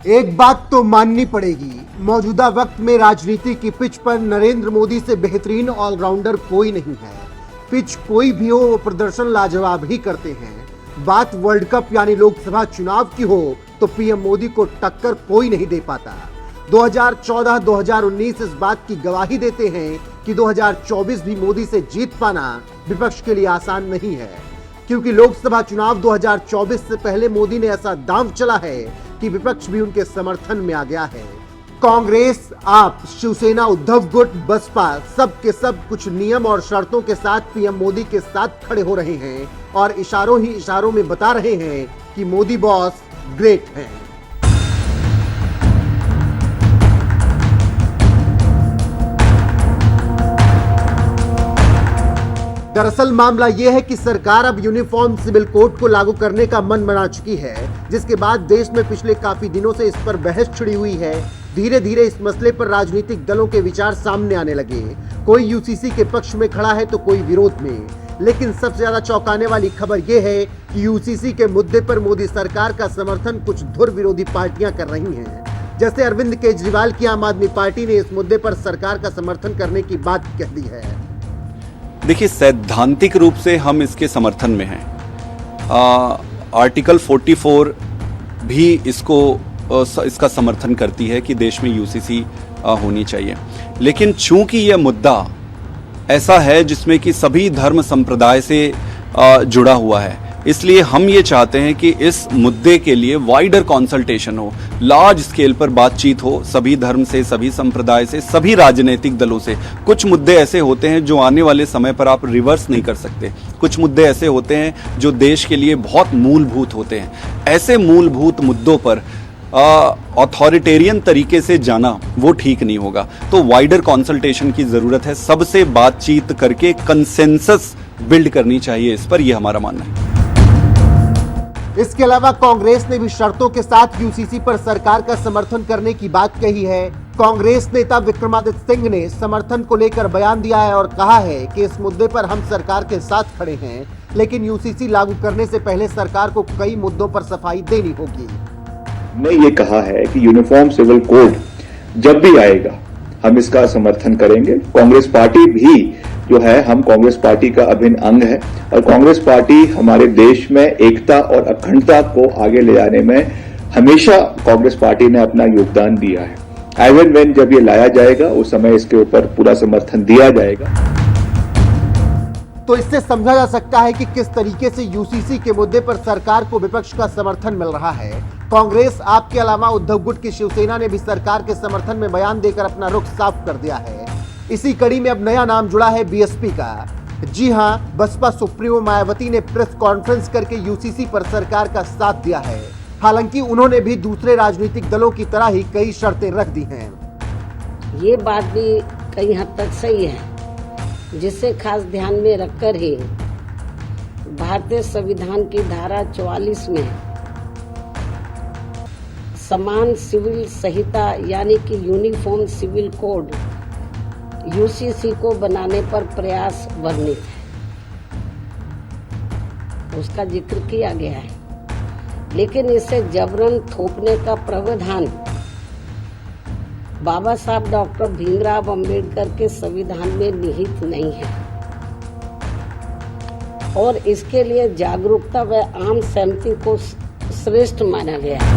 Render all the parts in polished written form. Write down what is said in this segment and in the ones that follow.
एक बात तो माननी पड़ेगी, मौजूदा वक्त में राजनीति की पिच पर नरेंद्र मोदी से बेहतरीन ऑलराउंडर कोई नहीं है। पिच कोई भी हो, वो प्रदर्शन लाजवाब ही करते हैं। बात वर्ल्ड कप यानी लोकसभा चुनाव की हो तो पीएम मोदी को टक्कर कोई नहीं दे पाता। 2014-2019 इस बात की गवाही देते हैं कि 2024 भी मोदी से जीत पाना विपक्ष के लिए आसान नहीं है, क्योंकि लोकसभा चुनाव 2024 से पहले मोदी ने ऐसा दांव चला है कि विपक्ष भी उनके समर्थन में आ गया है। कांग्रेस, आप, शिवसेना, उद्धव गुट, बसपा सब के सब कुछ नियम और शर्तों के साथ पीएम मोदी के साथ खड़े हो रहे हैं और इशारों ही इशारों में बता रहे हैं कि मोदी बॉस ग्रेट हैं। दरअसल मामला यह है कि सरकार अब यूनिफॉर्म सिविल कोड को लागू करने का मन बना चुकी है, जिसके बाद देश में पिछले काफी दिनों से इस पर बहस छिड़ी हुई है। धीरे धीरे इस मसले पर राजनीतिक दलों के विचार सामने आने लगे। कोई यूसीसी के पक्ष में खड़ा है तो कोई विरोध में। लेकिन सबसे ज्यादा चौंकाने वाली खबर यह है कि यूसीसी के मुद्दे पर मोदी सरकार का समर्थन कुछ धुर विरोधी पार्टियां कर रही हैं। जैसे अरविंद केजरीवाल की आम आदमी पार्टी ने इस मुद्दे पर सरकार का समर्थन करने की बात कह दी है। देखिए, सैद्धांतिक रूप से हम इसके समर्थन में हैं। आर्टिकल 44 भी इसका समर्थन करती है कि देश में यूसीसी होनी चाहिए। लेकिन चूंकि यह मुद्दा ऐसा है जिसमें कि सभी धर्म संप्रदाय से जुड़ा हुआ है, इसलिए हम ये चाहते हैं कि इस मुद्दे के लिए वाइडर कंसल्टेशन हो, लार्ज स्केल पर बातचीत हो, सभी धर्म से, सभी संप्रदाय से, सभी राजनीतिक दलों से। कुछ मुद्दे ऐसे होते हैं जो आने वाले समय पर आप रिवर्स नहीं कर सकते। कुछ मुद्दे ऐसे होते हैं जो देश के लिए बहुत मूलभूत होते हैं। ऐसे मूलभूत मुद्दों पर ऑथोरिटेरियन तरीके से जाना वो ठीक नहीं होगा। तो वाइडर कंसल्टेशन की जरूरत है, सबसे बातचीत करके कंसेंसस बिल्ड करनी चाहिए इस पर, यह हमारा मानना है। इसके अलावा कांग्रेस ने भी शर्तों के साथ यूसीसी पर सरकार का समर्थन करने की बात कही है। कांग्रेस नेता विक्रमादित्य सिंह ने समर्थन को लेकर बयान दिया है और कहा है कि इस मुद्दे पर हम सरकार के साथ खड़े हैं, लेकिन यूसीसी लागू करने से पहले सरकार को कई मुद्दों पर सफाई देनी होगी। ने ये कहा है कि यूनिफॉर्म सिविल कोड जब भी आएगा हम इसका समर्थन करेंगे। कांग्रेस पार्टी भी जो है, हम कांग्रेस पार्टी का अभिन्न अंग है और कांग्रेस पार्टी हमारे देश में एकता और अखंडता को आगे ले जाने में हमेशा कांग्रेस पार्टी ने अपना योगदान दिया है। एज एंड व्हेन जब ये लाया जाएगा उस समय इसके ऊपर पूरा समर्थन दिया जाएगा। तो इससे समझा जा सकता है कि किस तरीके से यूसीसी के मुद्दे पर सरकार को विपक्ष का समर्थन मिल रहा है। कांग्रेस, आप के अलावा उद्धव गुट की शिवसेना ने भी सरकार के समर्थन में बयान देकर अपना रुख साफ कर दिया है। इसी कड़ी में अब नया नाम जुड़ा है बीएसपी का। जी हां, बसपा सुप्रीमो मायावती ने प्रेस कॉन्फ्रेंस करके यूसीसी पर सरकार का साथ दिया है। हालांकि उन्होंने भी दूसरे राजनीतिक दलों की तरह ही कई शर्तें रख दी हैं। ये बात भी कई हद तक सही है, जिसे खास ध्यान में रखकर ही भारतीय संविधान की धारा 44 में समान सिविल संहिता यानी कि यूनिफॉर्म सिविल कोड यूसीसी को बनाने पर प्रयास वर्णित है, उसका जिक्र किया गया है। लेकिन इसे जबरन थोपने का प्रावधान बाबा साहब डॉक्टर भीमराव अंबेडकर के संविधान में निहित नहीं है और इसके लिए जागरूकता व आम सहमति को श्रेष्ठ माना गया है।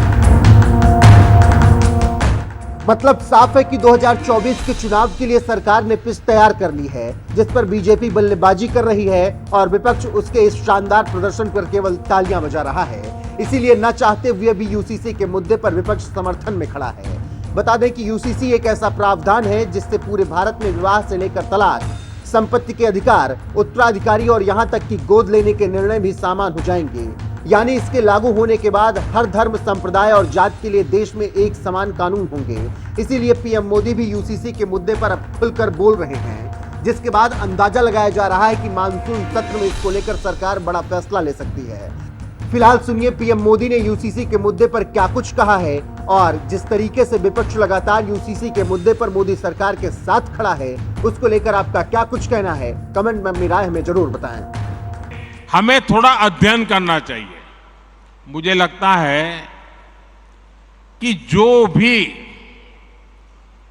मतलब साफ है कि 2024 के चुनाव के लिए सरकार ने पिच तैयार कर ली है, जिस पर बीजेपी बल्लेबाजी कर रही है और विपक्ष उसके इस शानदार प्रदर्शन पर केवल तालियां बजा रहा है। इसीलिए न चाहते हुए भी यूसीसी के मुद्दे पर विपक्ष समर्थन में खड़ा है। बता दें कि यूसीसी एक ऐसा प्रावधान है जिससे पूरे भारत में विवाह से लेकर तलाक, संपत्ति के अधिकार, उत्तराधिकारी और यहां तक कि गोद लेने के निर्णय भी सामान हो जाएंगे। यानी इसके लागू होने के बाद हर धर्म, संप्रदाय और जात के लिए देश में एक समान कानून होंगे। इसीलिए पीएम मोदी भी यूसीसी के मुद्दे पर अब खुलकर बोल रहे हैं, जिसके बाद अंदाजा लगाया जा रहा है कि मानसून सत्र में इसको लेकर सरकार बड़ा फैसला ले सकती है। फिलहाल सुनिए पीएम मोदी ने यूसीसी के मुद्दे पर क्या कुछ कहा है और जिस तरीके से विपक्ष लगातार यूसीसी के मुद्दे पर मोदी सरकार के साथ खड़ा है, उसको लेकर आपका क्या कुछ कहना है, कमेंट में अपनी राय हमें जरूर बताएं। हमें थोड़ा अध्ययन करना चाहिए। मुझे लगता है कि जो भी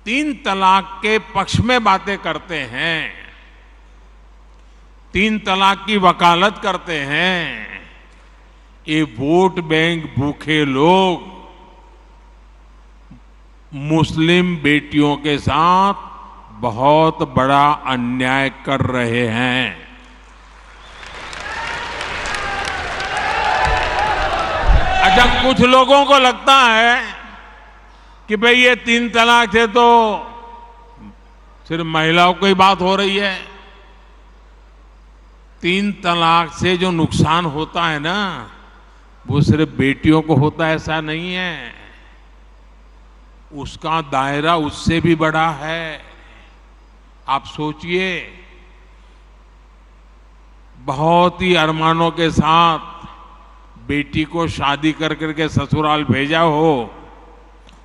3 तलाक के पक्ष में बातें करते हैं, 3 तलाक की वकालत करते हैं, ये वोट बैंक भूखे लोग मुस्लिम बेटियों के साथ बहुत बड़ा अन्याय कर रहे हैं। अच्छा, कुछ लोगों को लगता है कि भाई ये 3 तलाक से तो सिर्फ महिलाओं की बात हो रही है। 3 तलाक से जो नुकसान होता है ना, वो सिर्फ बेटियों को होता है ऐसा नहीं है, उसका दायरा उससे भी बड़ा है। आप सोचिए, बहुत ही अरमानों के साथ बेटी को शादी कर करके ससुराल भेजा हो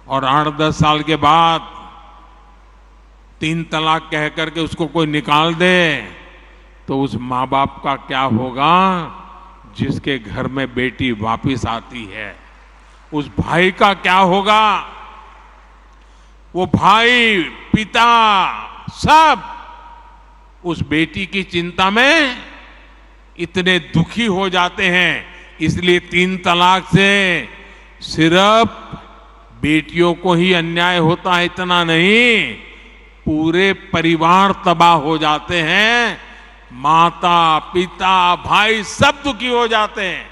और 8-10 साल के बाद 3 तलाक कह करके उसको कोई निकाल दे, तो उस माँ बाप का क्या होगा जिसके घर में बेटी वापिस आती है? उस भाई का क्या होगा? वो भाई, पिता, सब उस बेटी की चिंता में इतने दुखी हो जाते हैं। इसलिए 3 तलाक से सिर्फ बेटियों को ही अन्याय होता है इतना नहीं, पूरे परिवार तबाह हो जाते हैं, माता, पिता, भाई सब दुखी हो जाते हैं।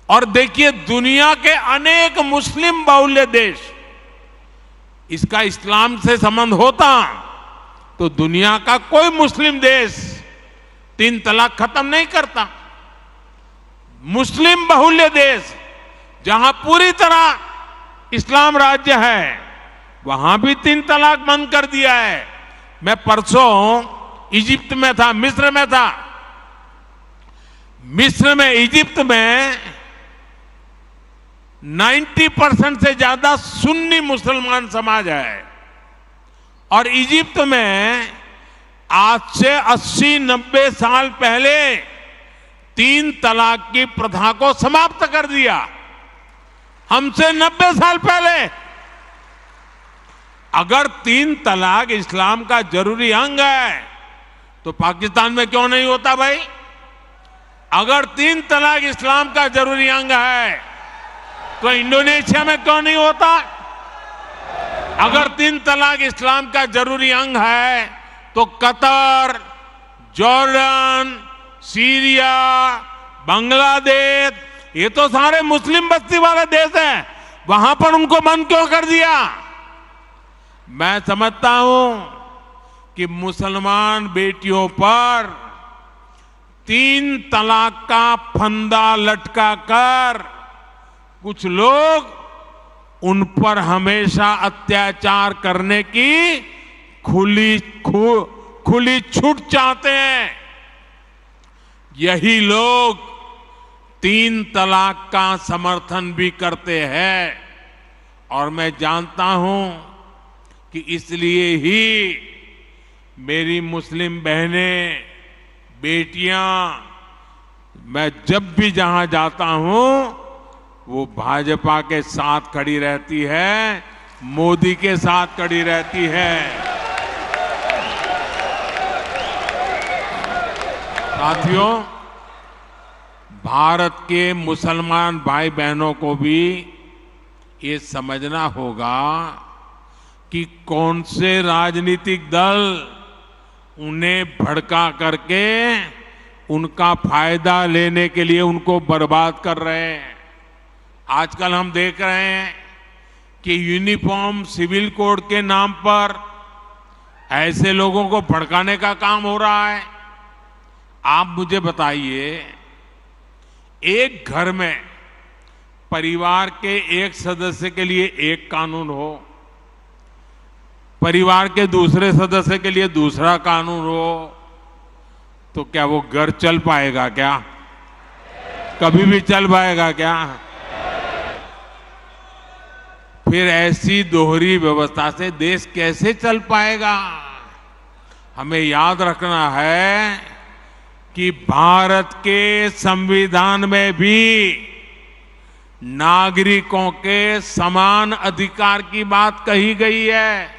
और देखिए, दुनिया के अनेक मुस्लिम बहुल्य देश, इसका इस्लाम से संबंध होता तो दुनिया का कोई मुस्लिम देश 3 तलाक खत्म नहीं करता। मुस्लिम बहुल्य देश जहां पूरी तरह इस्लाम राज्य है, वहां भी 3 तलाक बंद कर दिया है। मैं परसों इजिप्ट में था, मिस्र में था। मिस्र में, इजिप्ट में 90% से ज्यादा सुन्नी मुसलमान समाज है और इजिप्ट में आज से 80-90 साल पहले 3 तलाक की प्रथा को समाप्त कर दिया। हमसे 90 साल पहले। अगर 3 तलाक इस्लाम का जरूरी अंग है तो पाकिस्तान में क्यों नहीं होता भाई? अगर 3 तलाक इस्लाम का जरूरी अंग है तो इंडोनेशिया में क्यों नहीं होता? अगर 3 तलाक इस्लाम का जरूरी अंग है तो कतर, जॉर्डन, सीरिया, बांग्लादेश, ये तो सारे मुस्लिम बस्ती वाले देश हैं, वहां पर उनको बंद क्यों कर दिया? मैं समझता हूं कि मुसलमान बेटियों पर 3 तलाक का फंदा लटका कर कुछ लोग उन पर हमेशा अत्याचार करने की खुली छूट चाहते हैं। यही लोग 3 तलाक का समर्थन भी करते हैं और मैं जानता हूं कि इसलिए ही मेरी मुस्लिम बहनें, बेटियां, मैं जब भी जहां जाता हूं वो भाजपा के साथ खड़ी रहती है, मोदी के साथ खड़ी रहती है। साथियों, भारत के मुसलमान भाई बहनों को भी ये समझना होगा कि कौन से राजनीतिक दल उन्हें भड़का करके उनका फायदा लेने के लिए उनको बर्बाद कर रहे हैं। आजकल हम देख रहे हैं कि यूनिफॉर्म सिविल कोड के नाम पर ऐसे लोगों को भड़काने का काम हो रहा है। आप मुझे बताइए, एक घर में परिवार के एक सदस्य के लिए एक कानून हो, परिवार के दूसरे सदस्य के लिए दूसरा कानून हो, तो क्या वो घर चल पाएगा? क्या कभी भी चल पाएगा क्या? फिर ऐसी दोहरी व्यवस्था से देश कैसे चल पाएगा? हमें याद रखना है कि भारत के संविधान में भी नागरिकों के समान अधिकार की बात कही गई है।